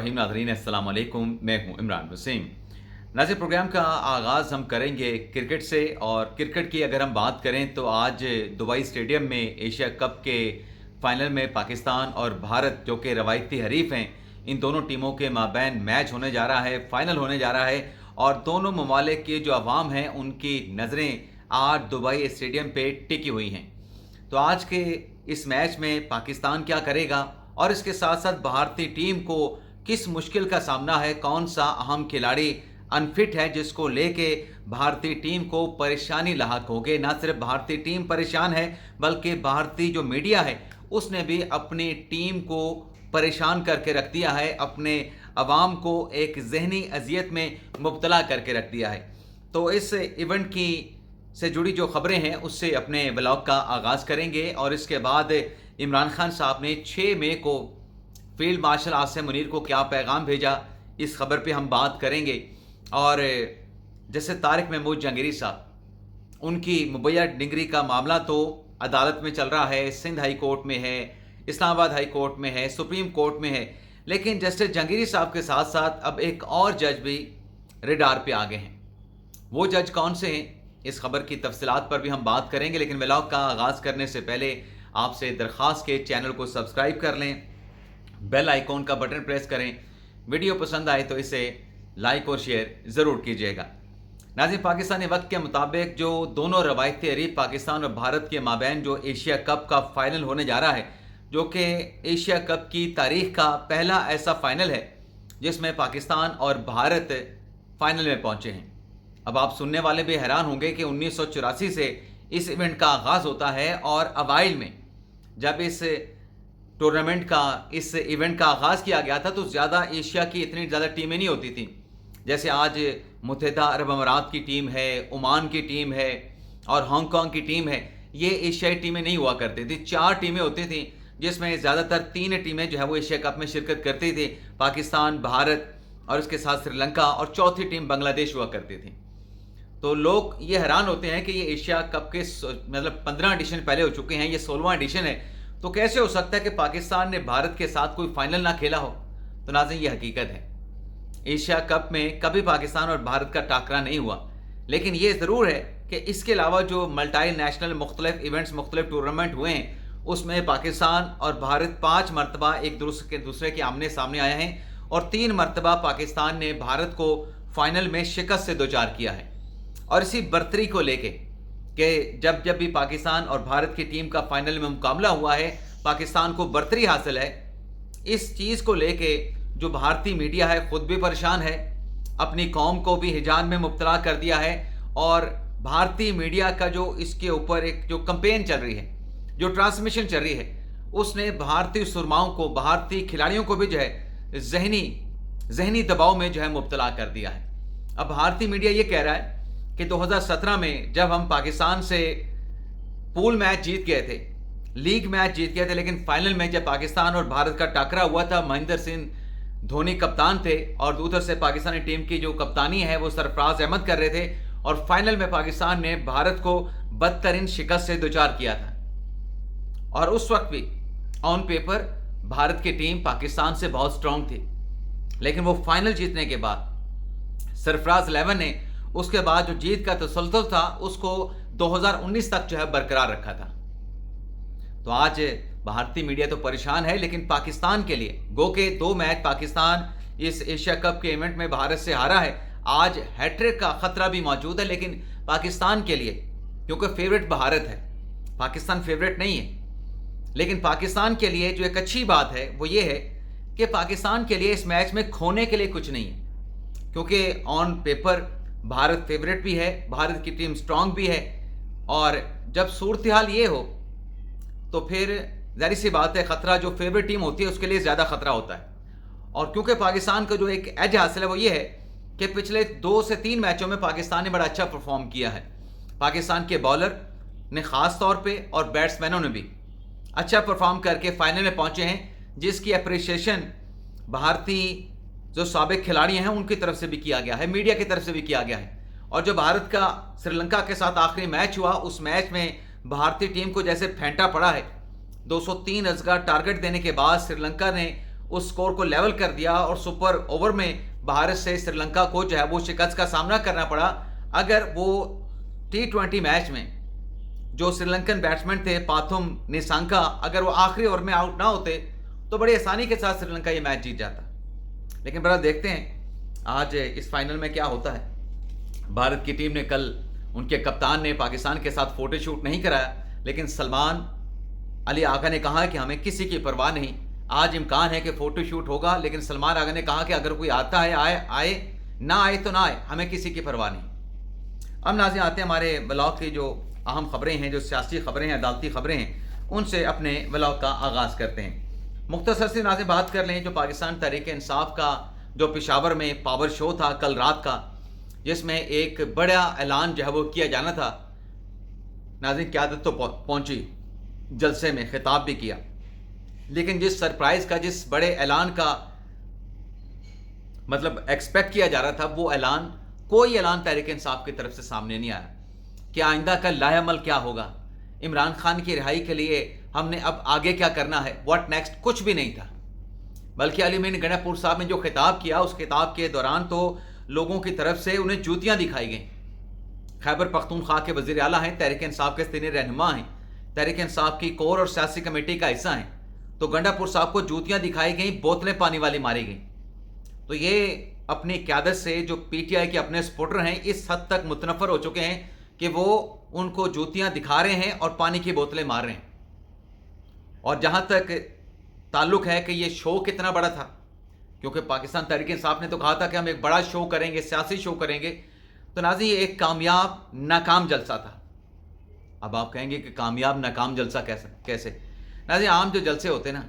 नाज़रीन अस्सलाम वालेकुम, मैं हूं इमरान वसीम। नाज़रीन, प्रोग्राम का आगाज़ हम करेंगे क्रिकेट से। और क्रिकेट की अगर हम बात करें तो आज दुबई स्टेडियम में एशिया कप के फाइनल में पाकिस्तान और भारत, जो कि रवायती हरीफ हैं, इन दोनों टीमों के माबैन मैच होने जा रहा है, फाइनल होने जा रहा है। और दोनों ममालिक के जो अवाम हैं उनकी नज़रें आज दुबई स्टेडियम पे टिकी हुई हैं। तो आज के इस मैच में पाकिस्तान क्या करेगा और इसके साथ साथ भारतीय टीम को किस मुश्किल का सामना है, कौन सा अहम खिलाड़ी अनफिट है जिसको लेके भारतीय टीम को परेशानी लाहक होगी। ना सिर्फ भारतीय टीम परेशान है बल्कि भारतीय जो मीडिया है उसने भी अपनी टीम को परेशान करके रख दिया है, अपने अवाम को एक जहनी अजियत में मुब्तला करके रख दिया है। तो इस इवेंट की से जुड़ी जो खबरें हैं उससे अपने व्लॉग का आगाज़ करेंगे। और इसके बाद इमरान खान साहब ने 6 मई को फील्ड मार्शल आसिम मुनीर को क्या पैगाम भेजा, इस खबर पे हम बात करेंगे। और जैसे तारिक महमूद जहांगीरी साहब, उनकी मुबैया डिग्री का मामला तो अदालत में चल रहा है, सिंध हाई कोर्ट में है, इस्लामाबाद हाई कोर्ट में है, सुप्रीम कोर्ट में है। लेकिन जस्टिस जहांगीरी साहब के साथ साथ अब एक और जज भी रेडार पे आ गए हैं। वो जज कौन से हैं, इस खबर की तफसीलात पर भी हम बात करेंगे। लेकिन व्लॉग का आगाज़ करने से पहले आपसे दरख्वास्त के चैनल को सब्सक्राइब कर लें, बेल आइकॉन का बटन प्रेस करें, वीडियो पसंद आए तो इसे लाइक और शेयर ज़रूर कीजिएगा। नाज़रीन, पाकिस्तानी वक्त के मुताबिक जो दोनों रवायती हरीफ पाकिस्तान और भारत के माबैन जो एशिया कप का फाइनल होने जा रहा है, जो कि एशिया कप की तारीख का पहला ऐसा फाइनल है जिसमें पाकिस्तान और भारत फाइनल में पहुंचे हैं। अब आप सुनने वाले भी हैरान होंगे कि 1984 से इस इवेंट का आगाज़ होता है और अवाइल में जब इस टूर्नामेंट का, इस इवेंट का आगाज़ किया गया था तो ज़्यादा एशिया की इतनी ज़्यादा टीमें नहीं होती थी। जैसे आज मुत्तहिदा अरब अमारात की टीम है, ओमान की टीम है और हांगकांग की टीम है। ये एशियाई टीमें नहीं हुआ करती थी, 4 टीमें होती थी जिसमें ज़्यादातर 3 टीमें जो है वो एशिया कप में शिरकत करती थी, पाकिस्तान, भारत और उसके साथ श्रीलंका, और चौथी टीम बांग्लादेश हुआ करती थी। तो लोग ये हैरान होते हैं कि ये एशिया कप के मतलब 15 एडिशन पहले हो चुके हैं, ये 16वां एडिशन है, तो कैसे हो सकता है कि पाकिस्तान ने भारत के साथ कोई फाइनल ना खेला हो। तो नाज़रीन, ये हकीकत है, एशिया कप में कभी पाकिस्तान और भारत का टाकरा नहीं हुआ। लेकिन ये ज़रूर है कि इसके अलावा जो मल्टी नेशनल मुख्तलिफ इवेंट्स, मुख्तलिफ टूर्नामेंट हुए हैं, उसमें पाकिस्तान और भारत 5 मरतबा एक दूसरे के आमने सामने आए हैं और 3 मरतबा पाकिस्तान ने भारत को फाइनल में शिकस्त से दोचार किया है। और इसी बर्तरी को लेके कि जब जब भी पाकिस्तान और भारत की टीम का फाइनल में मुकाबला हुआ है, पाकिस्तान को बर्तरी हासिल है। इस चीज़ को लेके जो भारतीय मीडिया है खुद भी परेशान है, अपनी कौम को भी हिजान में मुब्तला कर दिया है। और भारतीय मीडिया का जो इसके ऊपर एक जो कैंपेन चल रही है, जो ट्रांसमिशन चल रही है, उसने भारतीय सुरमाओं को, भारतीय खिलाड़ियों को भी जो है जहनी दबाव में जो है मुब्तला कर दिया है। अब भारतीय मीडिया ये कह रहा है कि 2017 में जब हम पाकिस्तान से पूल मैच जीत गए थे, लीग मैच जीत गए थे, लेकिन फाइनल में जब पाकिस्तान और भारत का टकरा हुआ था, महेंद्र सिंह धोनी कप्तान थे और उधर से पाकिस्तानी टीम की जो कप्तानी है वो सरफराज अहमद कर रहे थे, और फाइनल में पाकिस्तान ने भारत को बदतरीन शिकस्त से दोचार किया था। और उस वक्त भी ऑन पेपर भारत की टीम पाकिस्तान से बहुत स्ट्रांग थी, लेकिन वो फाइनल जीतने के बाद सरफराज 11 ने उसके बाद जो जीत का तसल्सल था उसको 2019 तक जो है बरकरार रखा था। तो आज भारतीय मीडिया तो परेशान है, लेकिन पाकिस्तान के लिए गो के 2 मैच पाकिस्तान इस एशिया कप के इवेंट में भारत से हारा है। आज हैट्रिक का खतरा भी मौजूद है, लेकिन पाकिस्तान के लिए, क्योंकि फेवरेट भारत है, पाकिस्तान फेवरेट नहीं है। लेकिन पाकिस्तान के लिए जो एक अच्छी बात है वो ये है कि पाकिस्तान के लिए इस मैच में खोने के लिए कुछ नहीं है, क्योंकि ऑन पेपर भारत फेवरेट भी है, भारत की टीम स्ट्रांग भी है। और जब सूरत हाल ये हो तो फिर जाहिर सी बात है, ख़तरा जो फेवरेट टीम होती है उसके लिए ज़्यादा ख़तरा होता है। और क्योंकि पाकिस्तान का जो एक एज हासिल है वो ये है कि पिछले 2 से 3 मैचों में पाकिस्तान ने बड़ा अच्छा परफॉर्म किया है। पाकिस्तान के बॉलर ने ख़ास तौर पे और बैट्समैनों ने भी अच्छा परफॉर्म करके फाइनल में पहुंचे हैं, जिसकी अप्रिसिएशन भारतीय जो साबिक खिलाड़ी हैं उनकी तरफ से भी किया गया है, मीडिया की तरफ से भी किया गया है। और जो भारत का श्रीलंका के साथ आखिरी मैच हुआ, उस मैच में भारतीय टीम को जैसे फेंटा पड़ा है, 203 रन का टारगेट देने के बाद श्रीलंका ने उस स्कोर को लेवल कर दिया और सुपर ओवर में भारत से श्रीलंका को जो है वो शिकस्त का सामना करना पड़ा। अगर वो T20 मैच में जो श्रीलंकन बैट्समैन थे पाथुम निसांका, अगर वो आखिरी ओवर में आउट ना होते तो बड़ी आसानी के साथ श्रीलंका ये मैच जीत जाता। लेकिन बड़ा देखते हैं आज इस फाइनल में क्या होता है। भारत की टीम ने कल, उनके कप्तान ने पाकिस्तान के साथ फोटो शूट नहीं कराया, लेकिन सलमान अली आगा ने कहा कि हमें किसी की परवाह नहीं। आज इम्कान है कि फोटो शूट होगा, लेकिन सलमान आगा ने कहा कि अगर कोई आता है आए ना आए तो ना आए, हमें किसी की परवाह नहीं। अब नाज़रीन आते हैं हमारे ब्लॉग की जो अहम खबरें हैं, जो सियासी खबरें हैं, अदालती खबरें हैं, उनसे अपने ब्लॉग का आगाज़ करते हैं। मुख्तसर से नाज़रीन बात कर लें जो पाकिस्तान तहरीक इंसाफ का जो पेशावर में पावर शो था कल रात का, जिसमें एक बड़ा ऐलान जो है वो किया जाना था। नाज़रीन क़यादत तो पहुंची, जलसे में खिताब भी किया, लेकिन जिस सरप्राइज़ का, जिस बड़े ऐलान का मतलब एक्सपेक्ट किया जा रहा था, वो ऐलान, कोई ऐलान तहरीक इंसाफ की तरफ से सामने नहीं आया कि आइंदा का लाहेअमल क्या होगा, इमरान खान की रिहाई के लिए हमने अब आगे क्या करना है, व्हाट नेक्स्ट, कुछ भी नहीं था। बल्कि अली मीन गणियापुर साहब ने जो खिताब किया, उस खिताब के दौरान तो लोगों की तरफ से उन्हें जूतियां दिखाई गईं। खैबर पख्तूनख्वा के वज़ीर आला हैं, तहरीक इंसाफ के सीनियर रहनुमा हैं, तहरीक इंसाफ की कोर और सियासी कमेटी का हिस्सा हैं, तो गंडापुर साहब को जूतियां दिखाई गई, बोतलें पानी वाली मारी गई। तो ये अपनी क़यादत से जो पीटीआई के अपने सपोर्टर हैं इस हद तक मुतनफ़र हो चुके हैं कि वो उनको जूतियां दिखा रहे हैं और पानी की बोतलें मार रहे हैं। और जहां तक ताल्लुक है कि ये शो कितना बड़ा था, क्योंकि पाकिस्तान तहरीक इंसाफ ने तो कहा था कि हम एक बड़ा शो करेंगे, सियासी शो करेंगे, तो नाज़रीन ये एक कामयाब नाकाम जलसा था। अब आप कहेंगे कि कामयाब नाकाम जलसा कैसे? नाज़रीन आम जो जलसे होते ना,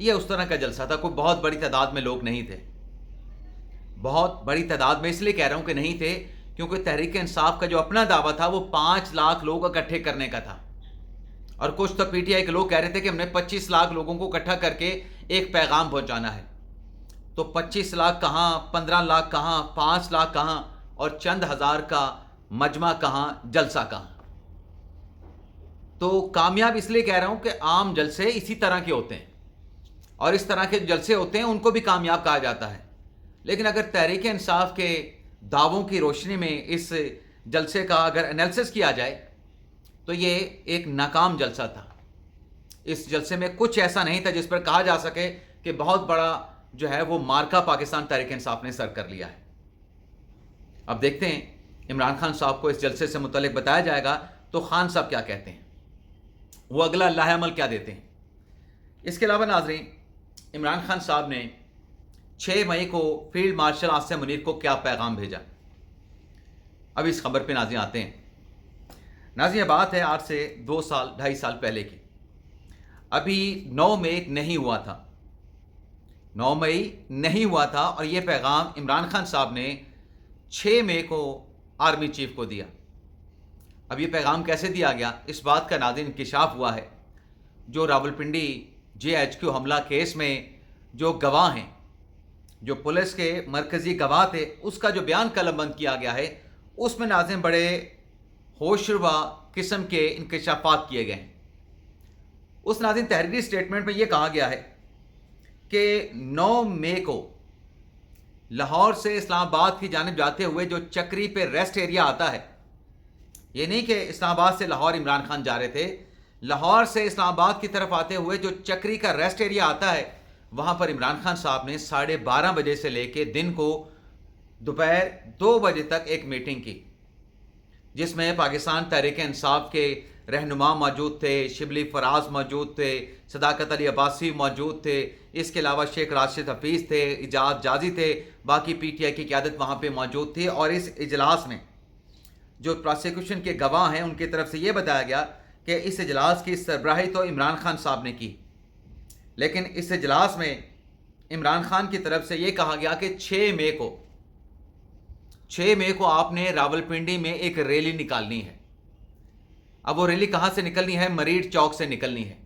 ये उस तरह का जलसा था। कोई बहुत बड़ी तादाद में लोग नहीं थे, बहुत बड़ी तादाद में इसलिए कह रहा हूं कि नहीं थे क्योंकि तहरीक इंसाफ का जो अपना दावा था वो 5 लाख लोग इकट्ठे करने का था, और कुछ तो पीटीआई के लोग कह रहे थे कि हमने 25 लाख लोगों को इकट्ठा करके एक पैगाम पहुंचाना है। तो 25 लाख कहाँ, 15 लाख कहाँ, 5 लाख कहाँ, और चंद हज़ार का मजमा कहाँ, जलसा कहाँ। तो कामयाब इसलिए कह रहा हूं कि आम जलसे इसी तरह के होते हैं, और इस तरह के जलसे होते हैं उनको भी कामयाब कहा जाता है। लेकिन अगर तहरीक इंसाफ के दावों की रोशनी में इस जलसे का अगर एनालिसिस किया जाए तो ये एक नाकाम जलसा था। इस जलसे में कुछ ऐसा नहीं था जिस पर कहा जा सके कि बहुत बड़ा जो है वो मार्का पाकिस्तान तहरीक इंसाफ ने सर कर लिया है। अब देखते हैं इमरान खान साहब को इस जलसे से मुतल्लिक बताया जाएगा तो खान साहब क्या कहते हैं, वो अगला लाहेअमल क्या देते हैं। इसके अलावा नाज़रीन इमरान खान साहब ने 6 मई को फील्ड मार्शल आसिम मुनीर को क्या पैगाम भेजा। अब इस खबर पे नाज़रीन आते हैं। नाज़रीन बात है आज से 2 साल 2.5 साल पहले की। अभी 9 मई नहीं हुआ था, 9 मई नहीं हुआ था, और ये पैगाम इमरान खान साहब ने 6 मई को आर्मी चीफ को दिया। अब ये पैगाम कैसे दिया गया, इस बात का नाज़रीन इंकिशाफ हुआ है। जो रावलपिंडी JHQ हमला केस में जो गवाह हैं, जो पुलिस के मरकज़ी गवाह थे, उसका जो बयान कलमबंद किया गया है, उसमें नाज़रीन बड़े होशरुबा किस्म के इंकिशाफात किए गए हैं। उस नाज़रीन तहरीरी स्टेटमेंट में ये कहा गया है कि 9 मई को लाहौर से इस्लामाबाद की जानिब जाते हुए जो चक्री पे रेस्ट एरिया आता है, ये नहीं कि इस्लामाबाद से लाहौर इमरान खान जा रहे थे, लाहौर से इस्लामाबाद की तरफ आते हुए जो चक्री का रेस्ट एरिया आता है, वहाँ पर इमरान खान साहब ने 12:30 बजे से लेके दिन को दोपहर 2 बजे तक एक मीटिंग की, जिसमें पाकिस्तान तहरीक इंसाफ के रहनुमा मौजूद थे, शिबली फराज मौजूद थे, सदाकत अली अब्बासी मौजूद थे, इसके अलावा शेख राशिद हफीज़ थे, इजाज़ जाजी थे, बाकी पीटीआई की क़यादत वहाँ पे मौजूद थी। और इस इजलास में जो प्रोसिक्यूशन के गवाह हैं उनकी तरफ से ये बताया गया कि इस इजलास की सरबराही तो इमरान खान साहब ने की, लेकिन इस इजलास में इमरान खान की तरफ से ये कहा गया कि 6 मई को आपने रावलपिंडी में एक रैली निकालनी है। अब वो रैली कहाँ से निकलनी है? मरीड चौक से निकलनी है,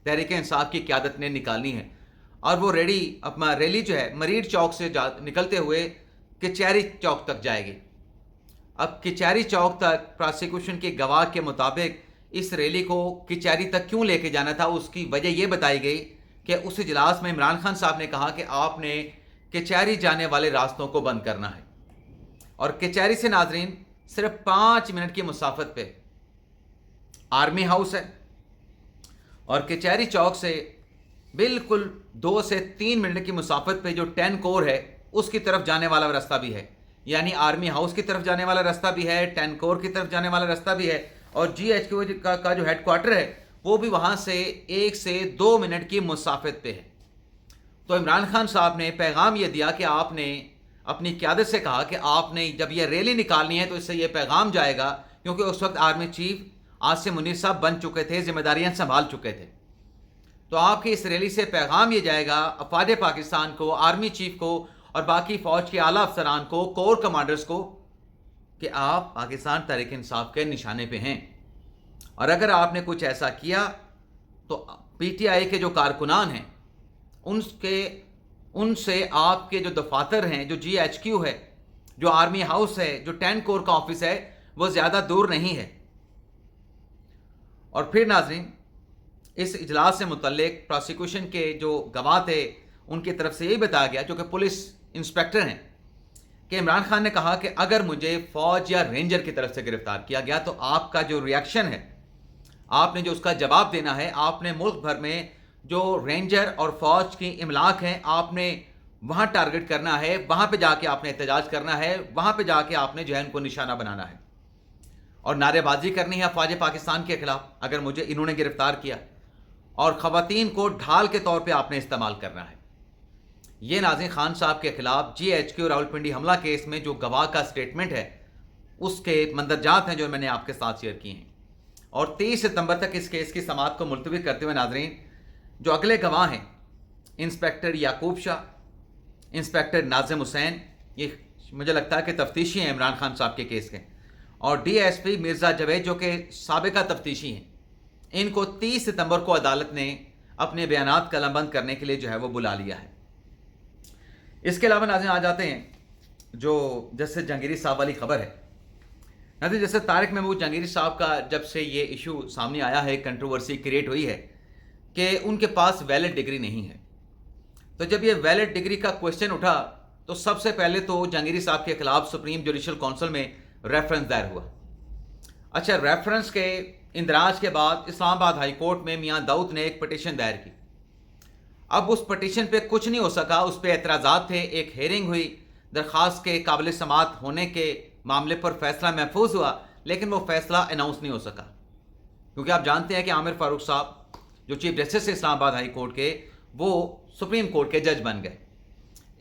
तहरीक इंसाफ की क़यादत ने निकालनी है। और वो रैली जो है मरीड चौक से निकलते हुए कचहरी चौक तक जाएगी। अब कचहरी चौक तक प्रोसिक्यूशन के गवाह के मुताबिक इस रैली को कचहरी तक क्यों लेके जाना था, उसकी वजह ये बताई गई کہ اس اجلاس میں عمران خان صاحب نے کہا کہ آپ نے کچہری جانے والے راستوں کو بند کرنا ہے، اور کچہری سے ناظرین صرف 5 منٹ کی مسافت پہ آرمی ہاؤس ہے، اور کچہری چوک سے بالکل 2 سے 3 منٹ کی مسافت پہ جو 10 کور ہے اس کی طرف جانے والا راستہ بھی ہے، یعنی آرمی ہاؤس کی طرف جانے والا راستہ بھی ہے، 10 کور کی طرف جانے والا راستہ بھی ہے، اور جی ایچ کیو کا جو ہیڈ کوارٹر ہے وہ بھی وہاں سے 1 سے 2 منٹ کی مسافت پہ ہے۔ تو عمران خان صاحب نے پیغام یہ دیا کہ آپ نے اپنی قیادت سے کہا کہ آپ نے جب یہ ریلی نکالنی ہے تو اس سے یہ پیغام جائے گا، کیونکہ اس وقت آرمی چیف عاصم منیر صاحب بن چکے تھے، ذمہ داریاں سنبھال چکے تھے، تو آپ کی اس ریلی سے پیغام یہ جائے گا افواج پاکستان کو، آرمی چیف کو اور باقی فوج کے اعلیٰ افسران کو، کور کمانڈرز کو، کہ آپ پاکستان تحریک انصاف کے نشانے پہ ہیں، اور اگر آپ نے کچھ ایسا کیا تو پی ٹی آئی کے جو کارکنان ہیں ان سے آپ کے جو دفاتر ہیں، جو جی ایچ کیو ہے، جو آرمی ہاؤس ہے، جو 10 کور کا آفس ہے، وہ زیادہ دور نہیں ہے۔ اور پھر ناظرین اس اجلاس سے متعلق پروسیکیوشن کے جو گواہ تھے ان کی طرف سے یہی بتایا گیا، جو کہ پولیس انسپیکٹر ہیں، کہ عمران خان نے کہا کہ اگر مجھے فوج یا رینجر کی طرف سے گرفتار کیا گیا تو آپ کا جو ریاکشن ہے، آپ نے جو اس کا جواب دینا ہے، آپ نے ملک بھر میں جو رینجر اور فوج کی املاک ہیں آپ نے وہاں ٹارگٹ کرنا ہے، وہاں پہ جا کے آپ نے احتجاج کرنا ہے، وہاں پہ جا کے آپ نے جو ہے ان کو نشانہ بنانا ہے اور نعرے بازی کرنی ہے افواج پاکستان کے خلاف اگر مجھے انہوں نے گرفتار کیا، اور خواتین کو ڈھال کے طور پہ آپ نے استعمال کرنا ہے۔ یہ ناظرین خان صاحب کے خلاف جی ایچ کیو راولپنڈی حملہ کیس میں جو گواہ کا سٹیٹمنٹ ہے اس کے مندرجات ہیں جو میں نے آپ کے ساتھ شیئر کیے ہیں، اور 23 ستمبر تک اس کیس کی سماعت کو ملتوی کرتے ہوئے ناظرین جو اگلے گواہ ہیں انسپیکٹر یعقوب شاہ، انسپیکٹر ناظم حسین، یہ مجھے لگتا ہے کہ تفتیشی ہیں عمران خان صاحب کے کیس کے، اور D S P Mirza Javed جو کہ سابقہ تفتیشی ہیں، ان کو 30 ستمبر کو عدالت نے اپنے بیانات قلم بند کرنے کے لیے جو ہے وہ بلا لیا ہے۔ اس کے علاوہ ناظرین آ جاتے ہیں جو جسٹس جہانگیری صاحب والی خبر ہے۔ ناظرین جسٹس طارق محمود جہانگیری صاحب کا جب سے یہ ایشو سامنے آیا ہے، کنٹروورسی کریٹ ہوئی ہے کہ ان کے پاس ویلڈ ڈگری نہیں ہے، تو جب یہ ویلڈ ڈگری کا کوشچن اٹھا تو سب سے پہلے تو جہانگیری صاحب کے خلاف سپریم جوڈیشل کونسل میں ریفرنس دائر ہوا۔ اچھا، ریفرنس کے اندراج کے بعد اسلام آباد ہائی کورٹ میں میاں داؤد نے ایک پٹیشن دائر کی۔ اب اس پٹیشن پہ کچھ نہیں ہو سکا، اس پہ اعتراضات تھے، ایک ہیئرنگ ہوئی، درخواست کے قابل سماعت ہونے کے معاملے پر فیصلہ محفوظ ہوا، لیکن وہ فیصلہ اناؤنس نہیں ہو سکا، کیونکہ آپ جانتے ہیں کہ عامر فاروق صاحب جو چیف جسٹس ہے اسلام آباد ہائی کورٹ کے، وہ سپریم کورٹ کے جج بن گئے۔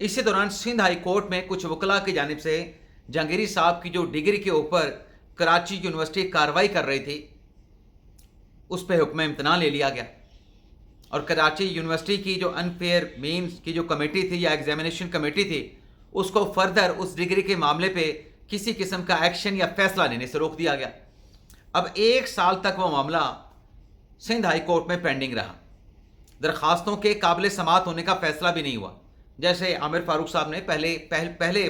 اسی دوران سندھ ہائی کورٹ میں کچھ وکلاء کی جانب سے جہانگیری صاحب کی جو ڈگری کے اوپر کراچی یونیورسٹی کارروائی کر رہی تھی اس پہ حکم امتناع لے لیا گیا، اور کراچی یونیورسٹی کی جو انفیئر مینز کی جو کمیٹی تھی یا ایگزامینیشن کمیٹی تھی اس کو فردر اس ڈگری کے معاملے پہ کسی قسم کا ایکشن یا فیصلہ لینے سے روک دیا گیا۔ اب 1 سال تک وہ معاملہ سندھ ہائی کورٹ میں پینڈنگ رہا، درخواستوں کے قابل سماعت ہونے کا فیصلہ بھی نہیں ہوا۔ جیسے عامر فاروق صاحب نے پہلے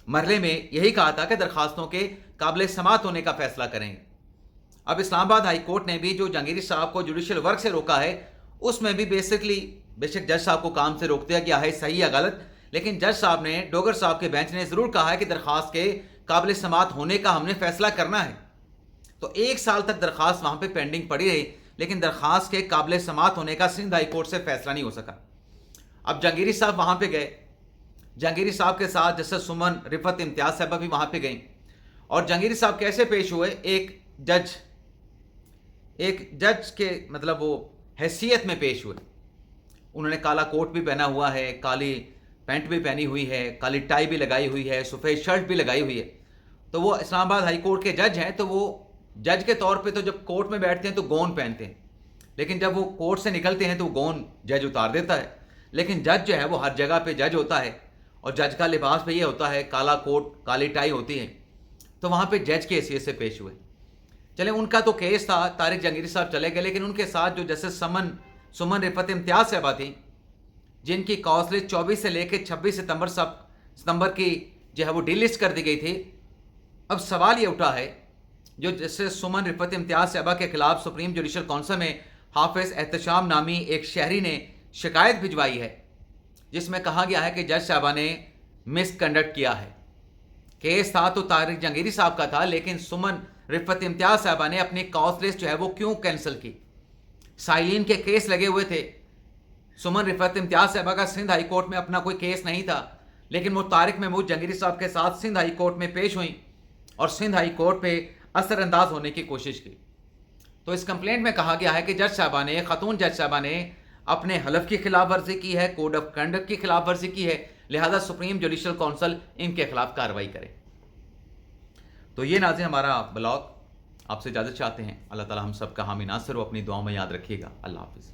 مرحلے میں یہی کہا تھا کہ درخواستوں کے قابل سماعت ہونے کا فیصلہ کریں گے۔ اب اسلام آباد ہائی کورٹ نے بھی جو جہانگیری صاحب کو جوڈیشل ورک سے روکا ہے اس میں بھی بے شک جج صاحب کو کام سے روک دیا گیا ہے، صحیح یا غلط، لیکن جج صاحب نے، ڈوگر صاحب کے بینچ نے ضرور کہا ہے کہ درخواست کے قابل سماعت ہونے کا ہم نے فیصلہ کرنا ہے۔ تو 1 سال تک درخواست وہاں پہ پینڈنگ پڑی رہی، لیکن درخواست کے قابل سماعت ہونے کا سندھ ہائی کورٹ سے فیصلہ نہیں ہو سکا۔ اب جہانگیری صاحب وہاں پہ گئے، جہانگیری صاحب کے ساتھ جسٹس سمن رفت امتیاز صاحبہ بھی وہاں پہ گئیں، اور جہانگیری صاحب کیسے پیش ہوئے؟ ایک جج کے وہ حیثیت میں پیش ہوئے۔ انہوں نے کالا کوٹ بھی پہنا ہوا ہے، کالی پینٹ بھی پہنی ہوئی ہے، کالی ٹائی بھی لگائی ہوئی ہے، سفید شرٹ بھی لگائی ہوئی ہے۔ تو وہ اسلام آباد ہائی کورٹ کے جج ہیں، تو وہ جج کے طور پہ تو جب کورٹ میں بیٹھتے ہیں تو گون پہنتے ہیں، لیکن جب وہ کورٹ سے نکلتے ہیں تو وہ گون جج اتار دیتا ہے۔ لیکن جج جو ہے وہ ہر جگہ پہ جج ہوتا ہے، اور جج کا لباس پہ یہ ہوتا ہے، کالا کوٹ، کالی ٹائی ہوتی ہے، تو وہاں پہ جج کی حیثیت سے پیش ہوئے۔ چلیں، ان کا تو کیس تھا، طارق جہانگیری صاحب چلے گئے، لیکن ان کے ساتھ جو جسٹس سمن رفت امتیاز صاحبہ تھیں، جن کی کاؤنسل 24 سے لے کے 26 ستمبر کی جو ہے وہ ڈی لسٹ کر دی گئی تھی۔ اب سوال یہ اٹھا ہے، جو جسٹس سمن رفت امتیاز صاحبہ کے خلاف سپریم جوڈیشل کونسل میں حافظ احتشام نامی ایک شہری نے شکایت بھجوائی ہے جس میں کہا گیا ہے کہ جج صاحبہ نے مس کنڈکٹ کیا ہے. کیس تھا تو طارق جہانگیری صاحب کا تھا، لیکن سمن رفت امتیاز صاحبہ نے اپنی کاز لسٹ جو ہے وہ کیوں کینسل کی؟ سائلین کے کیس لگے ہوئے تھے. سمن رفت امتیاز صاحبہ کا سندھ ہائی کورٹ میں اپنا کوئی کیس نہیں تھا، لیکن وہ طارق محمود جہانگیری صاحب کے ساتھ سندھ ہائی کورٹ میں پیش ہوئیں اور سندھ ہائی کورٹ پہ اثر انداز ہونے کی کوشش کی. تو اس کمپلینٹ میں کہا گیا ہے کہ جج صاحبہ نے، خاتون جج صاحبہ نے اپنے حلف کی خلاف ورزی کی ہے، کوڈ آف کنڈکٹ کی خلاف ورزی کی ہے، لہذا سپریم جوڈیشل کونسل ان کے خلاف کارروائی کرے. تو یہ ناظرین ہمارا بلاگ، آپ سے اجازت چاہتے ہیں. اللہ تعالی ہم سب کا حامی ناصر ہو. اپنی دعاؤں میں یاد رکھیے گا. اللہ حافظ.